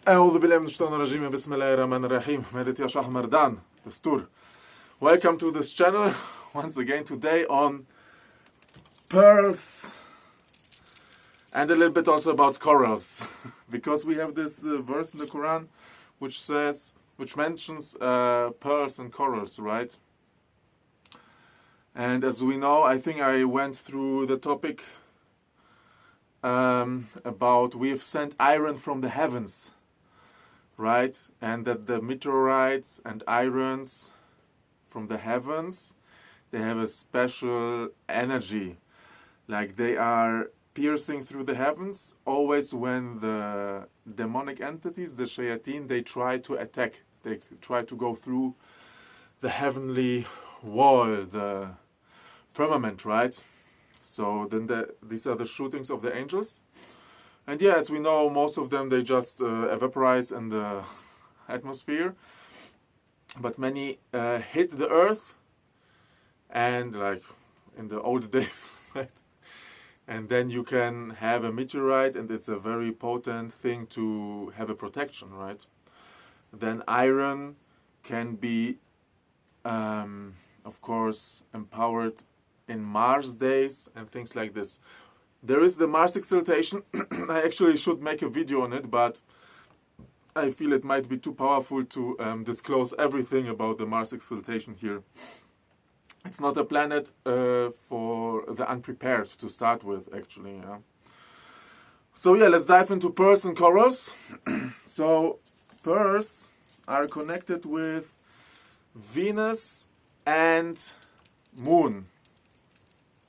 أعوذ بالله من الشيطان الرجيم بسم الله الرحمن الرحيم Medit Yashah Mardan Dastur. Welcome to this channel once again today on pearls and a little bit also about corals because we have this verse in the Quran which mentions pearls and corals, right? And as we know, I think I went through the topic about we have sent iron from the heavens, right? And that the meteorites and irons from the heavens, they have a special energy, like they are piercing through the heavens always when the demonic entities, the shayateen, they try to attack, they try to go through the heavenly wall, the firmament, right? So then these are the shootings of the angels. And yeah, as we know, most of them, they just evaporize in the atmosphere. But many hit the earth, and like in the old days, right? And then you can have a meteorite, and it's a very potent thing to have a protection, right? Then iron can be, of course, empowered in Mars days and things like this. There is the Mars exaltation. I actually should make a video on it, but I feel it might be too powerful to disclose everything about the Mars exaltation here. It's not a planet for the unprepared to start with, actually. Yeah. So yeah, let's dive into pearls and corals. So pearls are connected with Venus and Moon,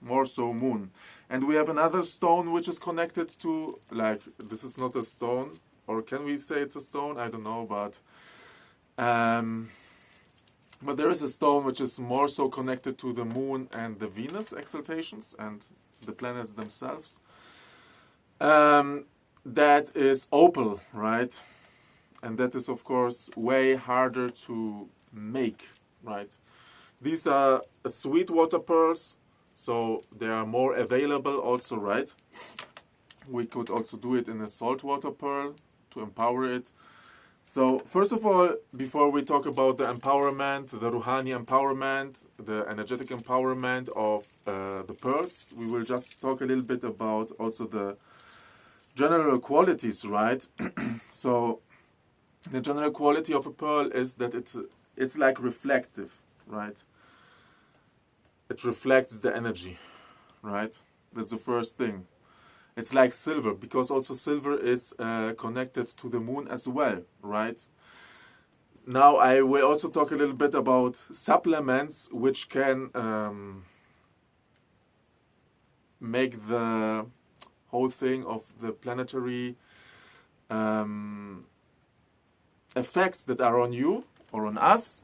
more so Moon. And we have another stone which is connected to, like, this is not a stone, or can we say it's a stone? I don't know, but there is a stone which is more so connected to the Moon and the Venus exaltations and the planets themselves. That is opal, right? And that is, of course, way harder to make, right? These are sweetwater pearls, so they are more available also, right? We could also do it in a saltwater pearl to empower it. So first of all, before we talk about the empowerment, the Ruhani empowerment, the energetic empowerment of the pearls, we will just talk a little bit about also the general qualities, right? So the general quality of a pearl is that it's like reflective, right? It reflects the energy, right? That's the first thing. It's like silver, because also silver is connected to the moon as well, right? Now I will also talk a little bit about supplements which can make the whole thing of the planetary effects that are on you or on us,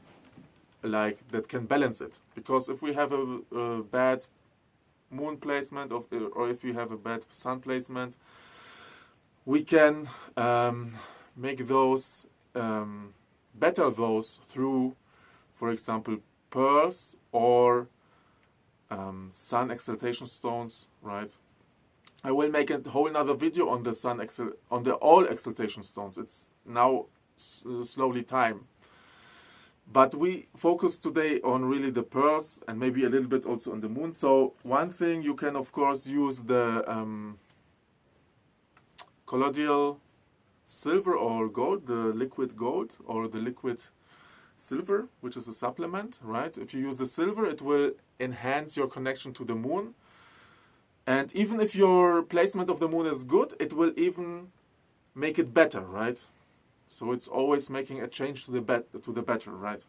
like that can balance it. Because if we have a bad moon placement or if you have a bad sun placement, we can make those better those through, for example, pearls or sun exaltation stones, right? I will make a whole nother video on the all exaltation stones. It's now slowly time. But we focus today on really the pearls and maybe a little bit also on the moon. So one thing, you can of course use the colloidal silver or gold, the liquid gold or the liquid silver, which is a supplement, right? If you use the silver, it will enhance your connection to the moon. And even if your placement of the moon is good, it will even make it better, right? So it's always making a change to the better, right?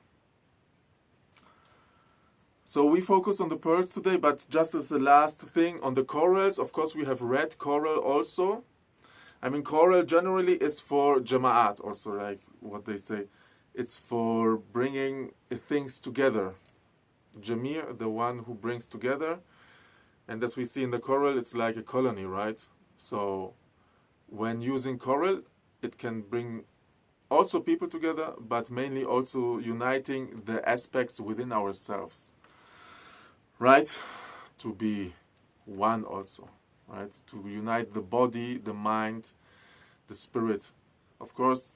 So we focus on the pearls today, but just as the last thing, on the corals, of course we have red coral also. I mean, coral generally is for jama'at also, like what they say. It's for bringing things together. Jamir, the one who brings together. And as we see in the coral, it's like a colony, right? So when using coral, it can bring also people together, but mainly also uniting the aspects within ourselves, right? To be one also, right? To unite the body, the mind, the spirit of course,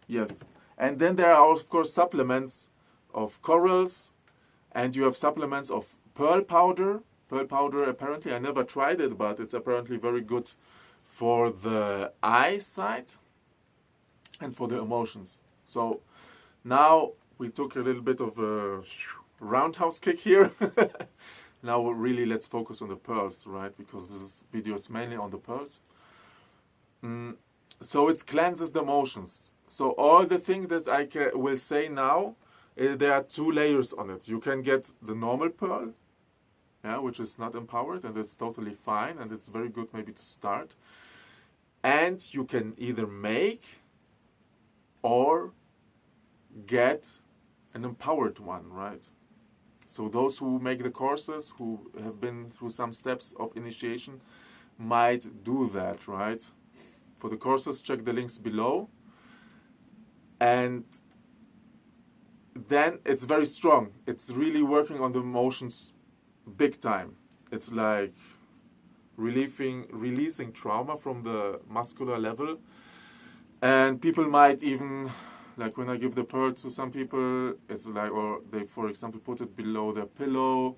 yes. And then there are, of course, supplements of corals, and you have supplements of pearl powder. Pearl powder, apparently, I never tried it, but it's apparently very good for the eyesight and for the emotions. So now we took a little bit of a roundhouse kick here. Now really let's focus on the pearls, right? Because this video is mainly on the pearls. So it cleanses the emotions. So all the things that I will say now, there are two layers on it. You can get the normal pearl, yeah, which is not empowered, and it's totally fine, and it's very good maybe to start. And you can either make or get an empowered one, right? So those who make the courses, who have been through some steps of initiation, might do that, right? For the courses, check the links below. And then it's very strong. It's really working on the emotions big time. It's like releasing trauma from the muscular level. And people might even, like when I give the pearl to some people, it's like, or they, for example, put it below their pillow.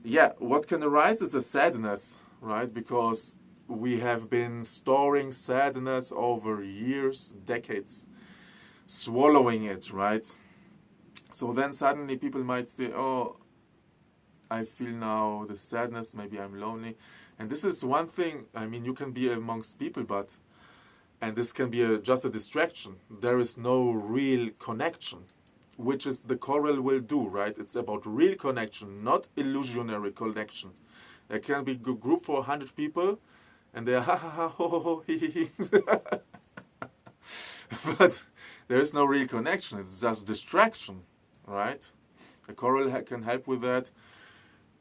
Yeah, what can arise is a sadness, right? Because we have been storing sadness over years, decades, swallowing it, right? So then suddenly people might say, oh, I feel now the sadness, maybe I'm lonely. And this is one thing, I mean, you can be amongst people, but, and this can be just a distraction. There is no real connection, which is the coral will do, right? It's about real connection, not illusionary connection. There can be a group for 100 people, and they are ha ha ha ho ho ho he he he. But there is no real connection. It's just distraction, right? The coral can help with that.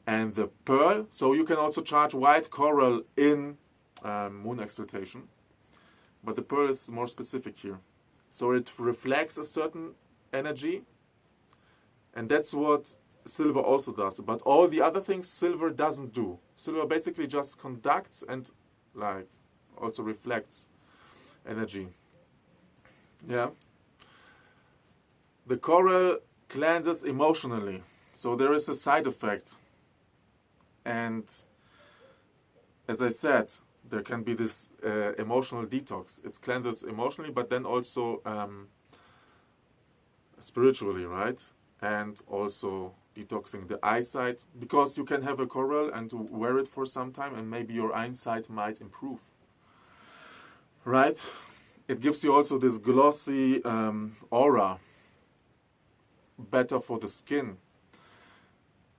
And the pearl, so you can also charge white coral in moon exaltation. But the pearl is more specific here. So it reflects a certain energy. And that's what silver also does. But all the other things silver doesn't do. Silver basically just conducts and like also reflects energy. Yeah. The coral cleanses emotionally. So there is a side effect. And as I said, there can be this emotional detox. It cleanses emotionally, but then also spiritually, right? And also detoxing the eyesight. Because you can have a coral and wear it for some time, and maybe your eyesight might improve. Right? It gives you also this glossy aura. Better for the skin.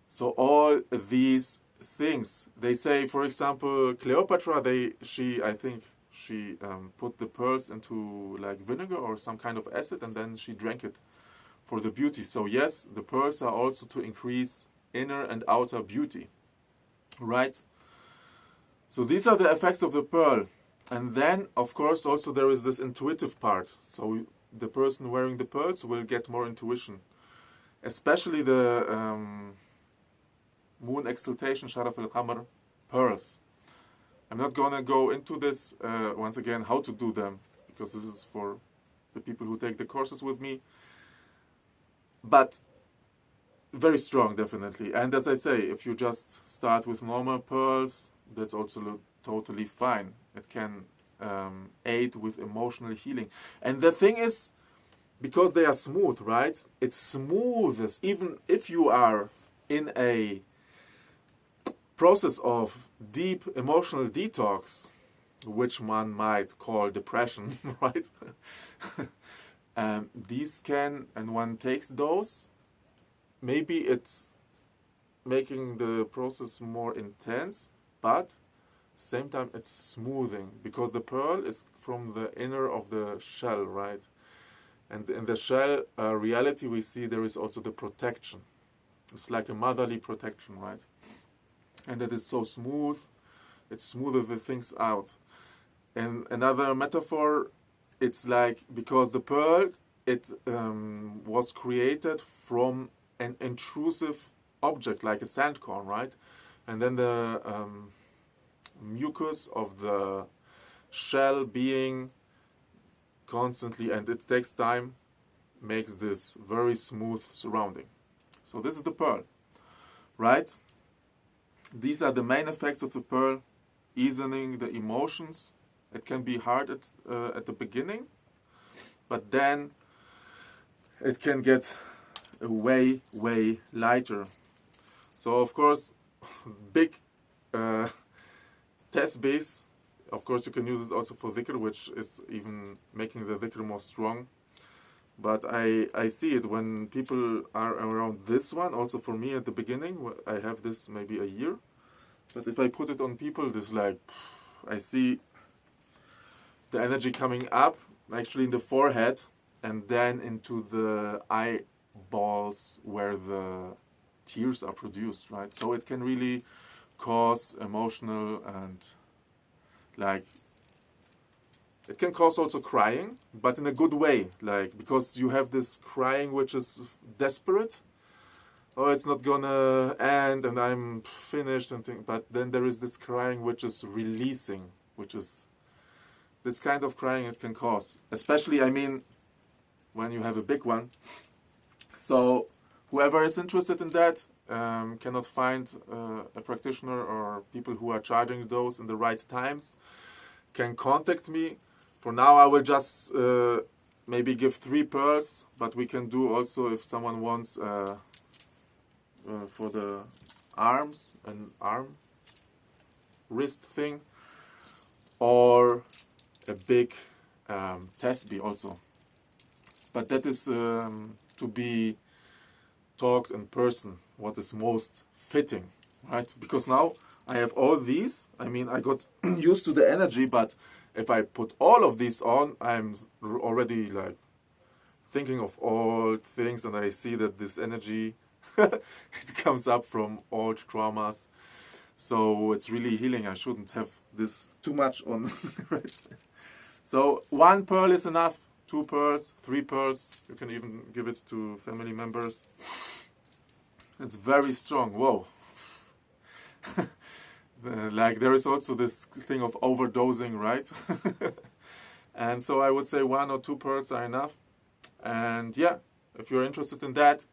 So all these things, they say, for example, Cleopatra, I think she put the pearls into like vinegar or some kind of acid, and then she drank it for the beauty. So yes, the pearls are also to increase inner and outer beauty, right? So these are the effects of the pearl. And then, of course, also there is this intuitive part. So the person wearing the pearls will get more intuition, especially the moon exaltation, Sharaf al-Qamar pearls. I'm not going to go into this once again, how to do them, because this is for the people who take the courses with me. But very strong, definitely. And as I say, if you just start with normal pearls, that's also totally fine. It can aid with emotional healing. And the thing is, because they are smooth, right? It's smoothest, even if you are in a process of deep emotional detox, which one might call depression, right? These can, and one takes those, maybe it's making the process more intense, but same time it's smoothing, because the pearl is from the inner of the shell, right? And in the shell reality we see there is also the protection. It's like a motherly protection, right? And it is so smooth, it smoothes the things out. And another metaphor, it's like, because the pearl, it was created from an intrusive object, like a sandcorn, right? And then the mucus of the shell being constantly, and it takes time, makes this very smooth surrounding. So this is the pearl, right? These are the main effects of the pearl: easing the emotions. It can be hard at the beginning, but then it can get way lighter. So of course, big test base. Of course, you can use it also for dhikr, which is even making the dhikr more strong. But I see it when people are around this one. Also for me at the beginning, I have this maybe a year. But if I put it on people, this like, I see the energy coming up, actually in the forehead, and then into the eyeballs where the tears are produced, right? So it can really cause emotional and like, it can cause also crying, but in a good way, like, because you have this crying which is desperate. Oh, it's not gonna end and I'm finished and things. But then there is this crying which is releasing, which is this kind of crying it can cause. Especially, I mean, when you have a big one. So whoever is interested in that cannot find a practitioner or people who are charging those in the right times, can contact me. For now, I will just maybe give 3 pearls, but we can do also, if someone wants for the arms, an arm wrist thing, or a big tasbih also. But that is to be talked in person, what is most fitting, right? Because now I have all these. I mean, I got used to the energy, but if I put all of these on, I'm already like thinking of old things, and I see that this energy it comes up from old traumas. So it's really healing. I shouldn't have this too much on. Right? So 1 pearl is enough. 2 pearls, 3 pearls. You can even give it to family members. It's very strong. Whoa. Like there is also this thing of overdosing, right? And so I would say 1 or 2 pearls are enough. And yeah, if you're interested in that,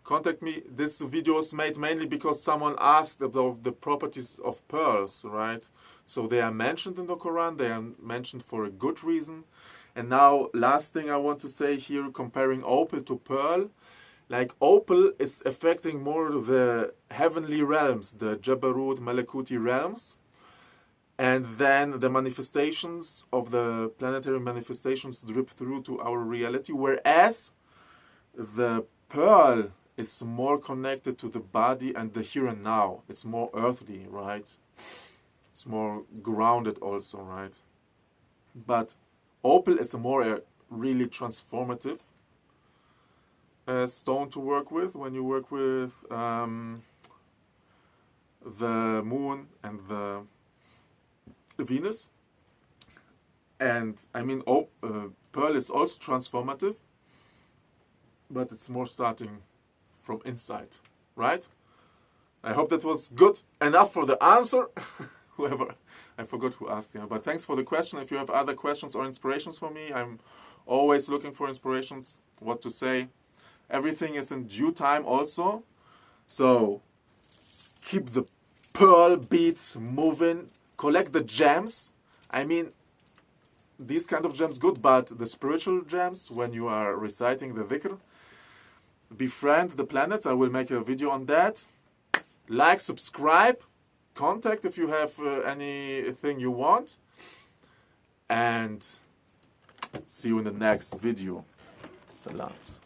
contact me. This video is made mainly because someone asked about the properties of pearls, right? So they are mentioned in the Quran, they are mentioned for a good reason. And now, last thing I want to say here, comparing opal to pearl. Like opal is affecting more the heavenly realms, the Jabarut, Malakuti realms. And then the manifestations of the planetary manifestations drip through to our reality. Whereas the pearl is more connected to the body and the here and now. It's more earthly, right? It's more grounded also, right? But opal is a more really transformative stone to work with when you work with the moon and the Venus. And I mean, pearl is also transformative, but it's more starting from inside, right? I hope that was good enough for the answer. Whoever, I forgot who asked, yeah. But thanks for the question. If you have other questions or inspirations for me, I'm always looking for inspirations, what to say. Everything is in due time also. So keep the pearl beads moving. Collect the gems. I mean, these kind of gems good, but the spiritual gems, when you are reciting the dhikr, befriend the planets. I will make a video on that. Like, subscribe, contact if you have anything you want. And see you in the next video. Salams.